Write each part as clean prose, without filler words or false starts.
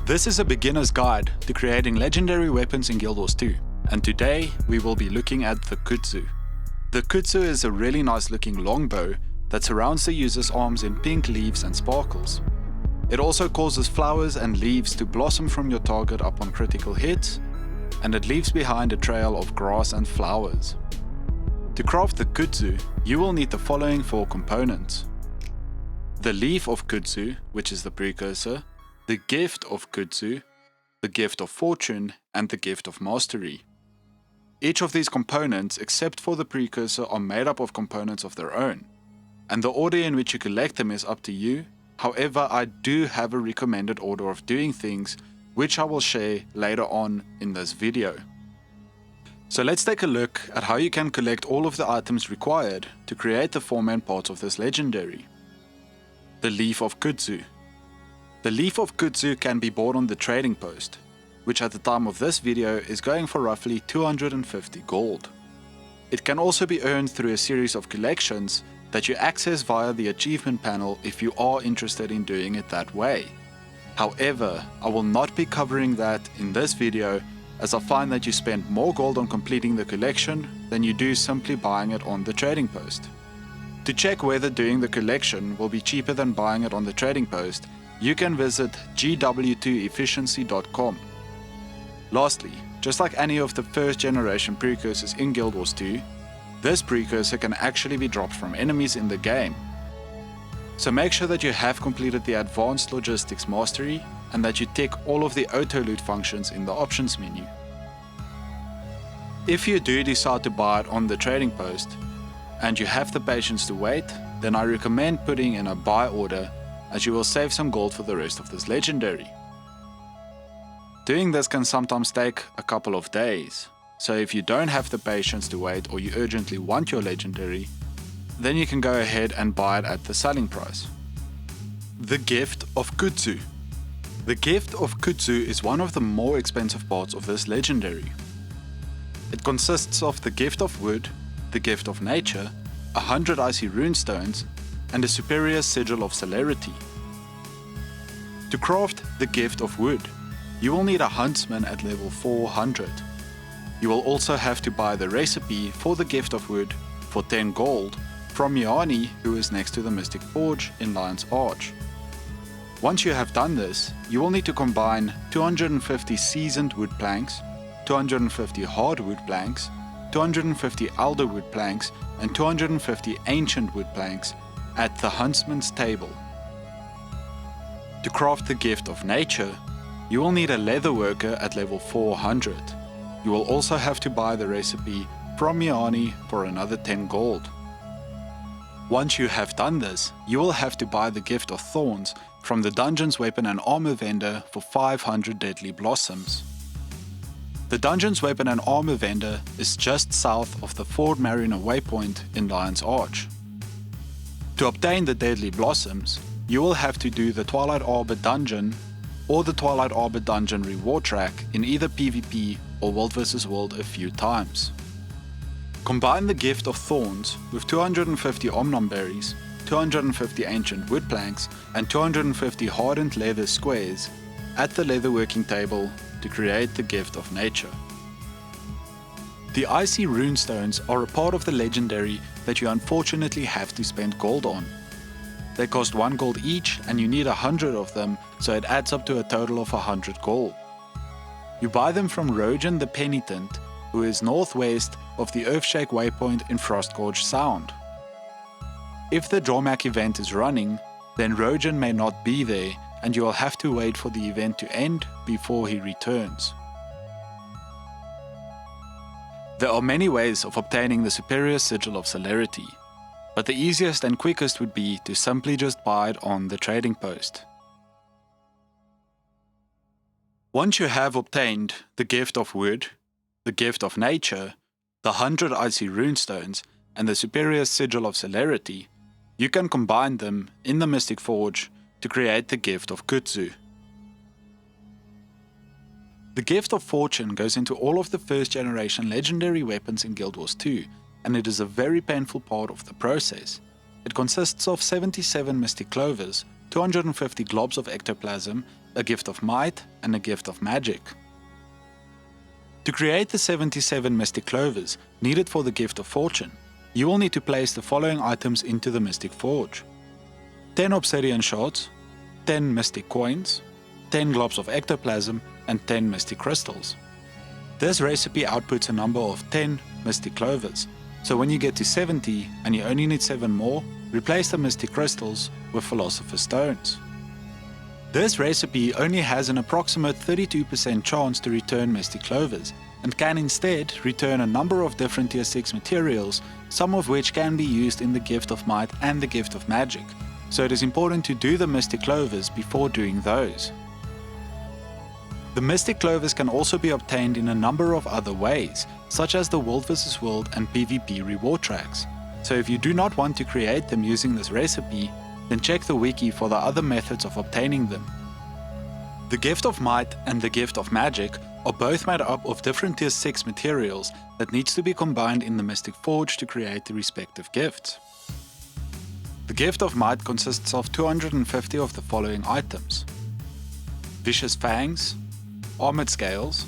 This is a beginner's guide to creating legendary weapons in Guild Wars 2, and today we will be looking at the Kudzu. The Kudzu is a really nice looking longbow that surrounds the user's arms in pink leaves and sparkles. It also causes flowers and leaves to blossom from your target upon critical hits, and it leaves behind a trail of grass and flowers. To craft the Kudzu, you will need the following 4 components: the leaf of Kudzu, which is the precursor, the gift of Kudzu, the gift of fortune, and the gift of mastery. Each of these components, except for the precursor, are made up of components of their own, and the order in which you collect them is up to you. However, I do have a recommended order of doing things, which I will share later on in this video. So let's take a look at how you can collect all of the items required to create the 4 main parts of this legendary. The leaf of Kudzu. The leaf of Kudzu can be bought on the trading post, which at the time of this video is going for roughly 250 gold. It can also be earned through a series of collections that you access via the achievement panel if you are interested in doing it that way. However, I will not be covering that in this video, as I find that you spend more gold on completing the collection than you do simply buying it on the trading post. To check whether doing the collection will be cheaper than buying it on the trading post, you can visit gw2efficiency.com. Lastly, just like any of the first generation precursors in Guild Wars 2, this precursor can actually be dropped from enemies in the game. So make sure that you have completed the Advanced Logistics Mastery and that you tick all of the auto loot functions in the options menu. If you do decide to buy it on the trading post and you have the patience to wait, then I recommend putting in a buy order, as you will save some gold for the rest of this legendary. Doing this can sometimes take a couple of days, so if you don't have the patience to wait or you urgently want your legendary, then you can go ahead and buy it at the selling price. The gift of Kudzu. The gift of Kudzu is one of the more expensive parts of this legendary. It consists of the gift of wood, the gift of nature, 100 icy runestones, and a superior sigil of celerity. To craft the gift of wood, you will need a huntsman at level 400. You will also have to buy the recipe for the gift of wood for 10 gold from Kamohoali'i, who is next to the Mystic Forge in Lion's Arch. Once you have done this, you will need to combine 250 seasoned wood planks, 250 hardwood planks, 250 elderwood planks, and 250 ancient wood planks at the huntsman's table. To craft the gift of nature, you will need a leather worker at level 400. You will also have to buy the recipe from Kamohoali'i for another 10 gold. Once you have done this, you will have to buy the gift of thorns from the dungeon's weapon and armor vendor for 500 deadly blossoms. The dungeon's weapon and armor vendor is just south of the Fort Mariner waypoint in Lion's Arch. To obtain the deadly blossoms, you will have to do the Twilight Arbor dungeon or the Twilight Arbor dungeon reward track in either PvP or World vs World a few times. Combine the gift of thorns with 250 omnom berries, 250 ancient wood planks, and 250 hardened leather squares at the leatherworking table to create the gift of nature. The icy runestones are a part of the legendary that you unfortunately have to spend gold on. They cost 1 gold each and you need 100 of them, so it adds up to a total of 100 gold. You buy them from Rojan the Penitent, who is northwest of the Earthshake waypoint in Frostgorge Sound. If the Drawmack event is running, then Rojan may not be there and you will have to wait for the event to end before he returns. There are many ways of obtaining the superior sigil of celerity, but the easiest and quickest would be to simply just buy it on the trading post. Once you have obtained the gift of wood, the gift of nature, the 100 icy runestones, and the superior sigil of celerity, you can combine them in the Mystic Forge to create the gift of Kudzu. The gift of fortune goes into all of the first generation legendary weapons in Guild Wars 2, and it is a very painful part of the process. It consists of 77 mystic clovers 250 globs of ectoplasm, a gift of might, and a gift of magic. To create the 77 mystic clovers needed for the gift of fortune, you will need to place the following items into the mystic forge: 10 obsidian shards, 10 mystic coins, 10 globs of ectoplasm, and 10 mystic crystals. This recipe outputs a number of 10 mystic clovers, so when you get to 70 and you only need 7 more, replace the mystic crystals with philosopher's stones. This recipe only has an approximate 32% chance to return mystic clovers, and can instead return a number of different tier 6 materials, some of which can be used in the gift of might and the gift of magic, so it is important to do the mystic clovers before doing those. The mystic clovers can also be obtained in a number of other ways, such as the World vs World and PvP reward tracks, so if you do not want to create them using this recipe, then check the wiki for the other methods of obtaining them. The gift of might and the gift of magic are both made up of different tier 6 materials that needs to be combined in the mystic forge to create the respective gifts. The gift of might consists of 250 of the following items: vicious fangs, armored scales,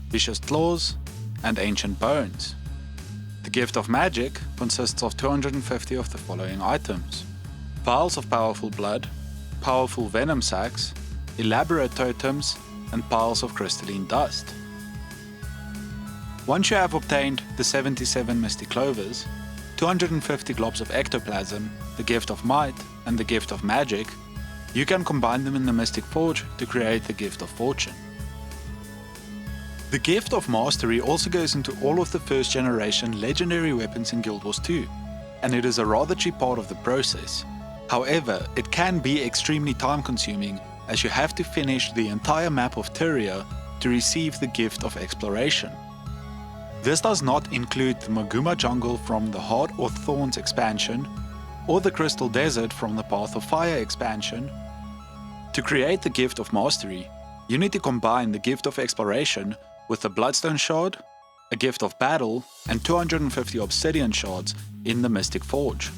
vicious claws, and ancient bones. The gift of magic consists of 250 of the following items: vials of powerful blood, powerful venom sacs, elaborate totems, and piles of crystalline dust. Once you have obtained the 77 mystic clovers, 250 globs of ectoplasm, the gift of might, and the gift of magic, you can combine them in the mystic forge to create the gift of fortune. The gift of mastery also goes into all of the first generation legendary weapons in Guild Wars 2, and it is a rather cheap part of the process. However, it can be extremely time consuming, as you have to finish the entire map of Tyria to receive the gift of exploration. This does not include the Maguma jungle from the Heart or Thorns expansion, or the Crystal Desert from the Path of Fire expansion. To create the gift of mastery, you need to combine the gift of exploration with the Bloodstone shard, a gift of battle, and 250 obsidian shards in the mystic forge.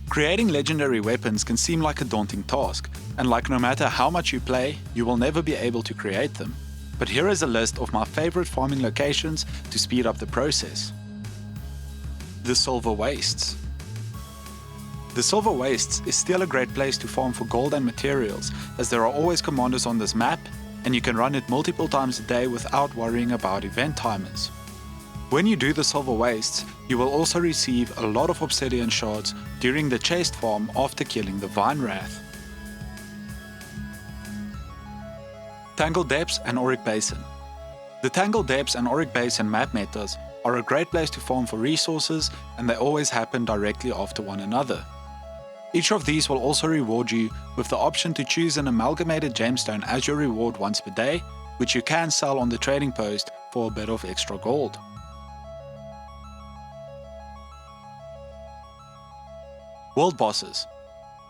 Creating legendary weapons can seem like a daunting task, and like no matter how much you play, you will never be able to create them. But here is a list of my favorite farming locations to speed up the process. The Silver Wastes. The Silver Wastes is still a great place to farm for gold and materials, as there are always commanders on this map, and you can run it multiple times a day without worrying about event timers. When you do the Silver Wastes, you will also receive a lot of obsidian shards during the chest farm after killing the Vine Wrath. Tangled Depths and AURIC Basin. The Tangled Depths and AURIC Basin map metas are a great place to farm for resources, and they always happen directly after one another. Each of these will also reward you with the option to choose an amalgamated gemstone as your reward once per day, which you can sell on the trading post for a bit of extra gold. World Bosses.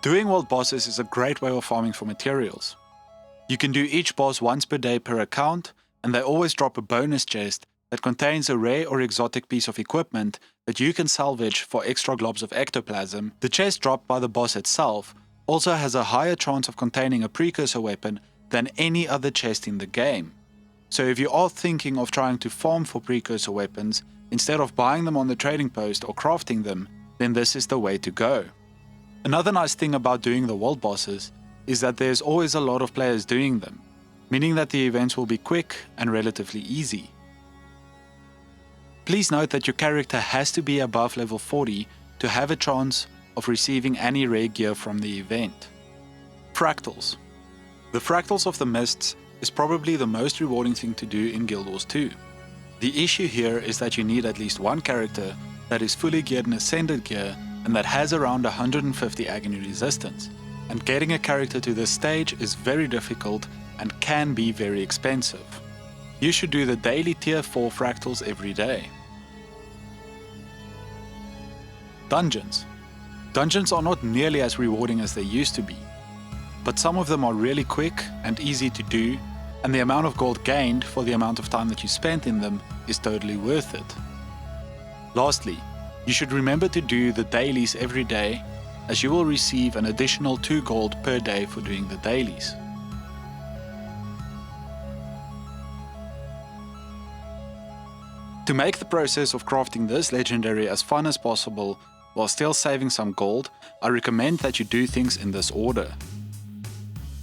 Doing world bosses is a great way of farming for materials. You can do each boss once per day per account, and they always drop a bonus chest that contains a rare or exotic piece of equipment that you can salvage for extra globs of ectoplasm. The chest dropped by the boss itself also has a higher chance of containing a precursor weapon than any other chest in the game. So if you are thinking of trying to farm for precursor weapons, instead of buying them on the trading post or crafting them, then this is the way to go. Another nice thing about doing the world bosses is that there's always a lot of players doing them, meaning that the events will be quick and relatively easy. Please note that your character has to be above level 40 to have a chance of receiving any rare gear from the event. Fractals. The Fractals of the Mists is probably the most rewarding thing to do in Guild Wars 2. The issue here is that you need at least one character that is fully geared in Ascended gear and that has around 150 agony resistance, and getting a character to this stage is very difficult and can be very expensive. You should do the daily tier 4 fractals every day. Dungeons. Dungeons are not nearly as rewarding as they used to be, but some of them are really quick and easy to do, and the amount of gold gained for the amount of time that you spent in them is totally worth it. Lastly, you should remember to do the dailies every day, as you will receive an additional 2 gold per day for doing the dailies. To make the process of crafting this legendary as fun as possible while still saving some gold, I recommend that you do things in this order.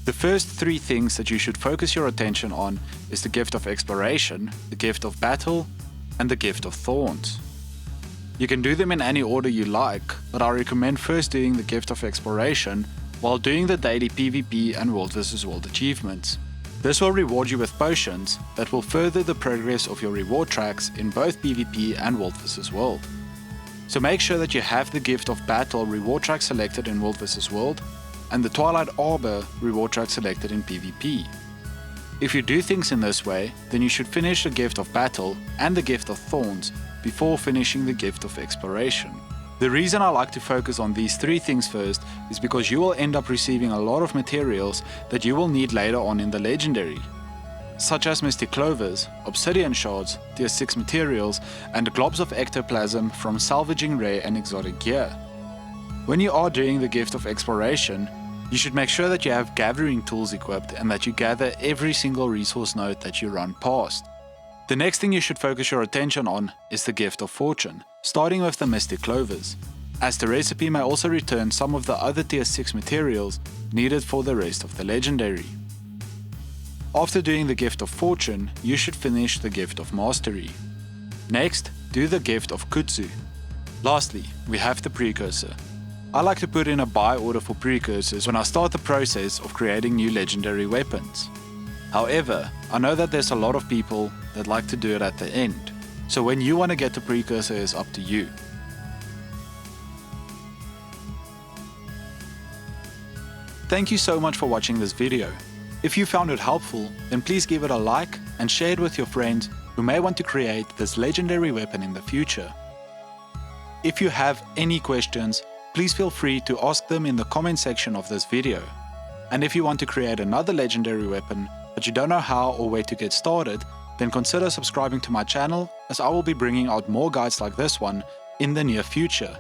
The first 3 things that you should focus your attention on is the Gift of Exploration, the Gift of Battle, and the Gift of Thorns. You can do them in any order you like, but I recommend first doing the Gift of Exploration while doing the daily PvP and World vs World achievements. This will reward you with potions that will further the progress of your reward tracks in both PvP and World vs World. So make sure that you have the Gift of Battle reward track selected in World vs World and the Twilight Arbor reward track selected in PvP. If you do things in this way, then you should finish the Gift of Battle and the Gift of Thorns before finishing the Gift of Exploration. The reason I like to focus on these 3 things first is because you will end up receiving a lot of materials that you will need later on in the Legendary, such as Mystic Clovers, Obsidian Shards, Tier 6 materials, and globs of ectoplasm from salvaging rare and exotic gear. When you are doing the Gift of Exploration, you should make sure that you have gathering tools equipped and that you gather every single resource node that you run past. The next thing you should focus your attention on is the Gift of Fortune, starting with the Mystic Clovers, as the recipe may also return some of the other Tier 6 materials needed for the rest of the Legendary. After doing the Gift of Fortune, you should finish the Gift of Mastery. Next, do the Gift of Kudzu. Lastly, we have the Precursor. I like to put in a buy order for precursors when I start the process of creating new legendary weapons. However, I know that there's a lot of people that like to do it at the end, so when you want to get the precursor is up to you. Thank you so much for watching this video. If you found it helpful, then please give it a like and share it with your friends who may want to create this legendary weapon in the future. If you have any questions, please feel free to ask them in the comment section of this video. And if you want to create another legendary weapon, but you don't know how or where to get started, then consider subscribing to my channel, as I will be bringing out more guides like this one in the near future.